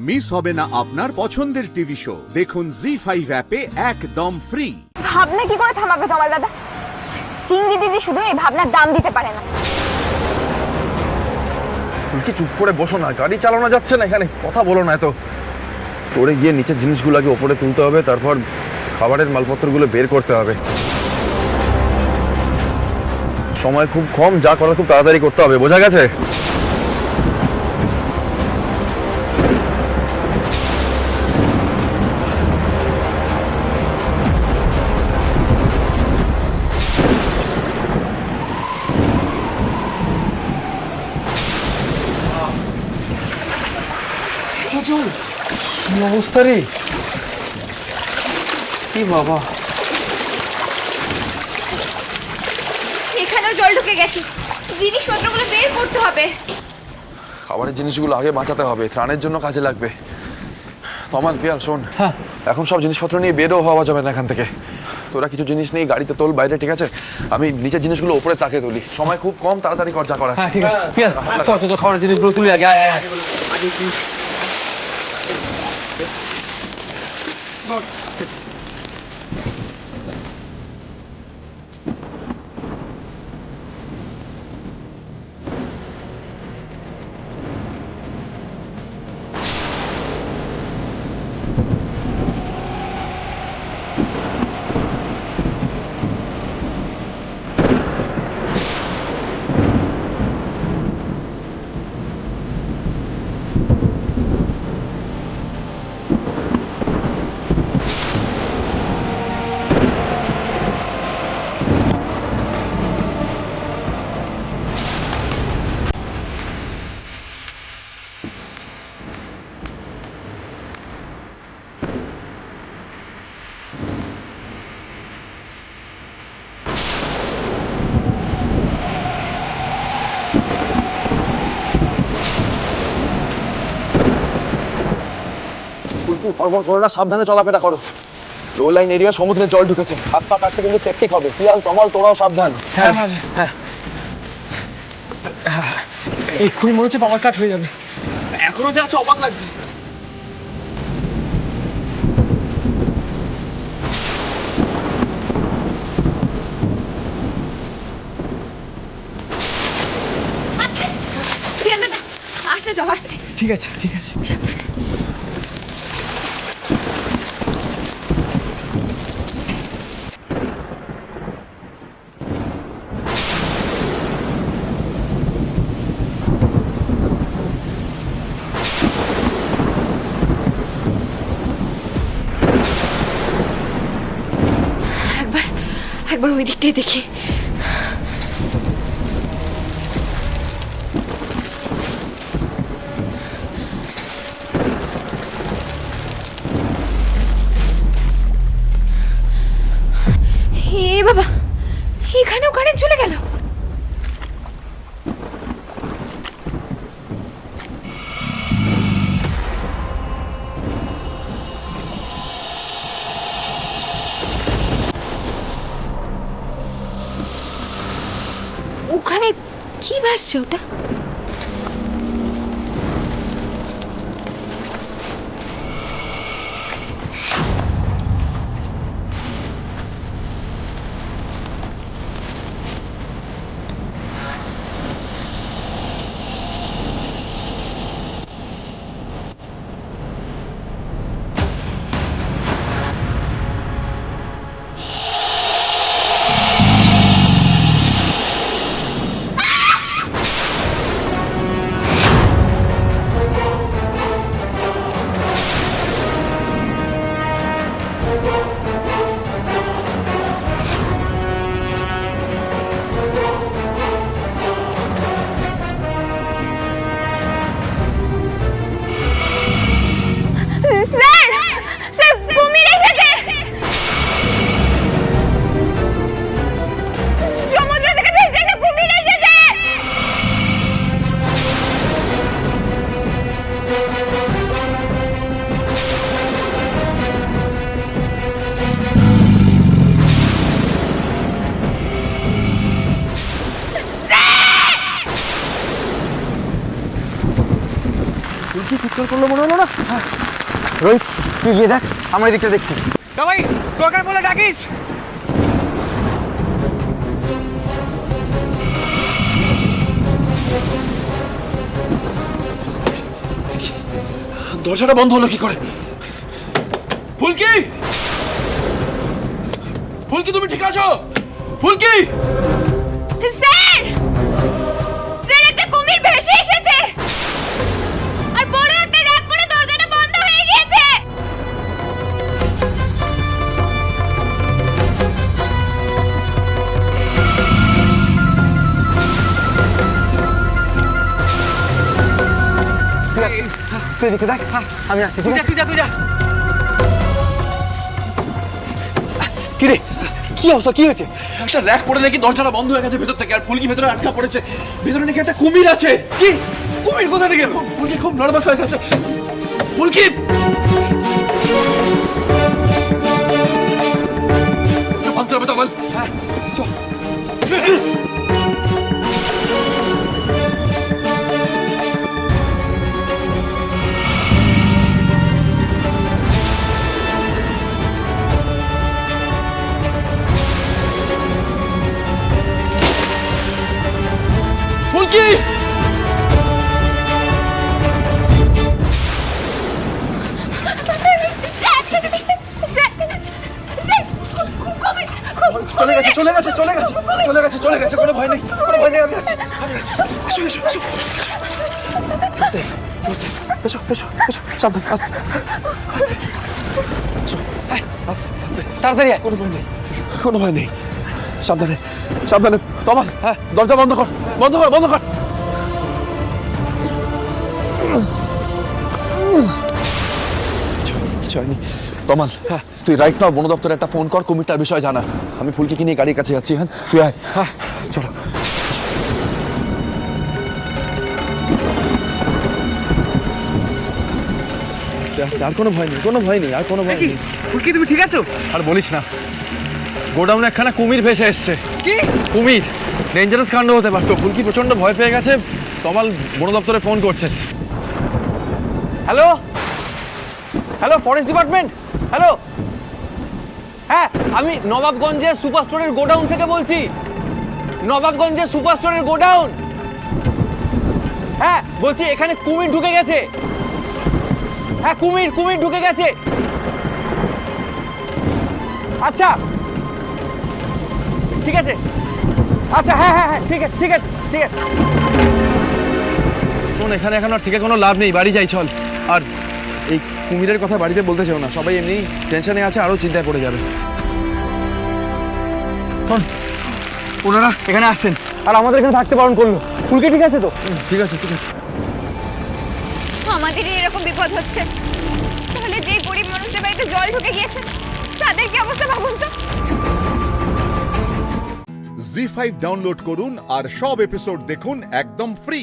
Miss হবে না আপনার পছন্দের টিভি শো। দেখুন জি5 অ্যাপে একদম ফ্রি। ভাবনা কি করে থামাবে তোমার দাদা? চিংড়ি দিদি শুধু এই ভাবনার দাম দিতে পারে না। তুমি কি চুপ করে বসো না? গাড়ি চালানো যাচ্ছে না এখানে, কথা বলো না এত। তোরে গিয়ে নিচের জিনিসগুলো আগে ওপরে তুলতে হবে, তারপর খাবারের মালপত্রগুলো বের করতে হবে। সময় খুব কম, যা করার খুব তাড়াতাড়ি করতে হবে, বোঝা গেছে? কি অবস্থা রে? কি বাবা, এখানেও জল ঢুকে গেছে, জিনিসপত্রগুলো বের করতে হবে। খাবারের জিনিসগুলো আগে বাঁচাতে হবে, ত্রাণের জন্য কাজে লাগবে। তমান, পিয়াল, শোন, হ্যাঁ এখন সব জিনিসপত্র নিয়ে বেরও হওয়া যাবে না এখান থেকে। তোরা কিছু জিনিস নিয়ে গাড়িতে তোল বাইরে, ঠিক আছে? আমি নিচের জিনিসগুলো ওপরে তাকে তুলি। সময় খুব কম, তাড়াতাড়ি কর যা করার। হ্যাঁ ঠিক আছে। চল চল চল, খাবারের জিনিসগুলো তুলি আগে। আয়, আয়, আয়। সাবধানে চলাফেরা করো। লো লাইন এরিয়া, সমুদ্রে জল ঢুকেছে, হাত পা কাটতে কিন্তু সেফটি হবে। পিয়াল, তমাল, তোরাও সাবধান। হ্যাঁ হ্যাঁ হ্যাঁ, এক্ষুনি মনে হচ্ছে পাওয়ার কাট হয়ে যাবে। এখনো যা আছে অবাক লাগছে। আস্তে যাও, আস্তে। ঠিক আছে ঠিক আছে। একবার ওই দিকটাই দেখি। এ বাবা, এখানেও কারেন্ট চলে গেল। ওখানে কি ভাসছে ওটা? করলো মনে হলো না? রোহিত তুই গিয়ে দেখ, আমরা এই দিকটা দেখছি। ভাই দরকার বলে ডাকিস। দরজাটা বন্ধ হলো কি করে? ফুলকি, ফুলকি তুমি ঠিক আছো? ফুলকি, স্যার স্যার একটা কুমির ভেসে এসেছে আর বড় একটা র‍্যাক পড়ে দরজাটা বন্ধ হয়ে গিয়েছে। তুই দেখে দেখ, আমি আসছি। ঠিক আছে, তুই যা তুই যা। কি রে, কি অবস্থা, কি হয়েছে? একটা র‍্যাক পড়ে নাকি দরজাটা বন্ধ হয়ে গেছে ভেতর থেকে, আর ফুলকি ভেতরে আটকা পড়েছে। ভেতরে নাকি একটা কুমির আছে। কি কুমির? কোথা থেকে? ফুলকি খুব নার্ভাস হয়ে গেছে। ফুলকি, ভাঙতে হবে তামাল। হ্যাঁ চল। ফুলকি, চলে গেছে, চলে গেছে, চলে গেছে, চলে গেছে, চলে গেছে। কোনো ভয় নেই, কোনো ভয় নেই, আমি আছি, আমি আছি। এসো, এসো, এসো, এসো, এসো, এসো, সাবধান, আস্তে, আস্তে, আস্তে, আস্তে, আস্তে, তাড়াতাড়ি আয়। কোনো ভয় নেই, কোনো ভয় নেই, সাবধানে, সাবধানে। তমাল, হ্যাঁ দরজা বন্ধ কর, বন্ধ কর, বন্ধ কর। কিছু হয়নি। তমাল, হ্যাঁ তুই রাইট নাও বন দপ্তরে একটা ফোন কর, কুমিরটার বিষয় জানা। আমি ফুলকিকে নিয়ে গাড়ির কাছে যাচ্ছি। হ্যাঁ তুই আয়। হ্যাঁ চলো। আর কোনো ভয় নেই, কোনো ভয় নেই, আর কোনো ভয় নেই। ফুলকি তুমি ঠিক আছো? আর বলিস না, গোডাউনে একখানা কুমির ভেসে এসছে। কি কুমির? ডেঞ্জারাস কাণ্ড হতে পারতো। ফুলকি প্রচন্ড ভয় পেয়ে গেছে। তমাল বন দপ্তরে ফোন করছে। Hello, hello forest department, hello. হ্যাঁ আমি নবাবগঞ্জের সুপার স্টোরের গোডাউন থেকে বলছি। নবাবগঞ্জের সুপার স্টোরের গোডাউন। হ্যাঁ বলছি এখানে কুমির ঢুকে গেছে। হ্যাঁ কুমির, কুমির ঢুকে গেছে। আচ্ছা ঠিক আছে, আচ্ছা হ্যাঁ হ্যাঁ হ্যাঁ ঠিক আছে, ঠিক আছে, ঠিক আছে। শোন, এখানে এখন আর থেকে কোনো লাভ নেই, বাড়ি যাই চল। আর এই কুমিরের কথা বাড়িতে বলতে চাও না, সবাই এমনি টেনশনে আছে, আরো চিন্তায় পড়ে যাবে। ওনারা এখানে আসছেন আর আমাদের এখানে থাকতে বারণ করলো। ফুলকি ঠিক আছে তো? ঠিক আছে, ঠিক আছে। আমাদেরই এরকম বিপদ হচ্ছে, তাহলে যে গরিব মানুষদের বাড়িতে জল ঢুকে গিয়েছে তাদের কি অবস্থা ভাবুন তো। জি5 ডাউনলোড করুন আর সব এপিসোড দেখুন একদম ফ্রি।